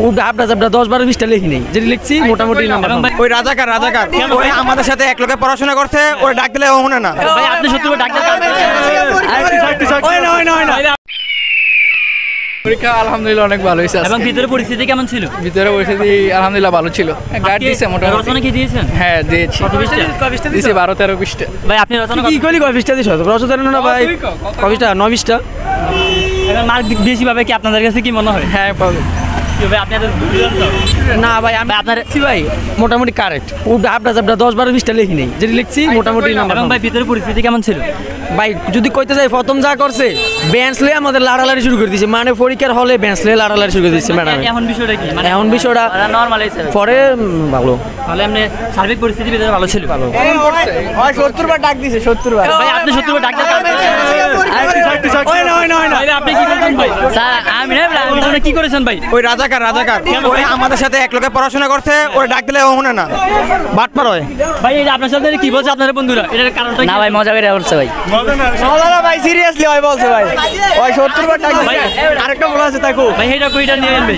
ও ডাবটা জাবটা 10-12-20টা লিখি নেই, যেটা লিখছি মোটামুটি নাম্বার। ওই রাজাকার ওই আমাদের সাথে এক লোকে পড়াশোনা করছে, ওরা ডাক দিলে ও শুনে না। ভাই আপনি সত্যি করে ডাক্তার পরীক্ষা আলহামদুলিল্লাহ অনেক ভালো হয়েছে। এবং ভিতরে পরিস্থিতি কেমন ছিল? ভিতরে পরিস্থিতি আলহামদুলিল্লাহ ভালো ছিল। গাইড দিয়েছে মোটামুটি। রচনা কি দিয়েছেন? হ্যাঁ দিয়েছি। কত পৃষ্ঠা? দিয়েছি 12-13 পৃষ্ঠা। ভাই আপনি রচনা কি কইলি? কয় পৃষ্ঠা দিছ? রচনা জানেন না ভাই? কয় পৃষ্ঠা? 9 পৃষ্ঠা। এখন মার্ক বেশি পাবে কি আপনাদের কাছে কি মনে হয়? হ্যাঁ পাবে। ভাই আপনি এত না ভাই আমি আপনার ভাই মোটামুটি কারেক্ট। ও ডাবটা জাবটা 10-12-20টা লিখি নেই, যেটা লিখছি মোটামুটি নাম্বার। এবং ভাই ভিতরে পরিস্থিতি কেমন ছিল? ভাই যদি কইতে যাই প্রথম যা করছে বেঞ্চ লয়ে আমাদের লাড়ালাড়ি শুরু করে দিয়েছে, মানে পরীক্ষার হলে বেঞ্চ লয়ে লাড়ালাড়ি শুরু করে দিয়েছে ম্যাডাম। এখন বিষয়টা কি? মানে এখন বিষয়টা নরমাল আছে পরে ভালো। তাহলে এমনি সার্বিক পরিস্থিতি ভিতরে ভালো ছিল। ভালো। ওই 70 বার ডাক দিছে, 70 বার। ভাই আপনি সত্যি করে ডাক্তার আপনি কি করছেন ভাই? স্যার আমি আপনি কি করেছেন ভাই? ওই রাজাকার ওই আমাদের সাথে এক লোকে পড়াশোনা করছে, ওরা ডাক দিলে ও শুনে না। বাটপার হয় ভাই এই যে আপনার সাথে কি বলছে আপনার বন্ধুরা, এটার কারণটা না ভাই মজা করে বলছে ভাই। মজা না ভাই, সিরিয়াসলি হয় বলছে ভাই। ওই 70 বার ডাক দিছে। আরেকটা বলা আছে তাকো ভাই এটা কইটা নিয়ে নেন ভাই।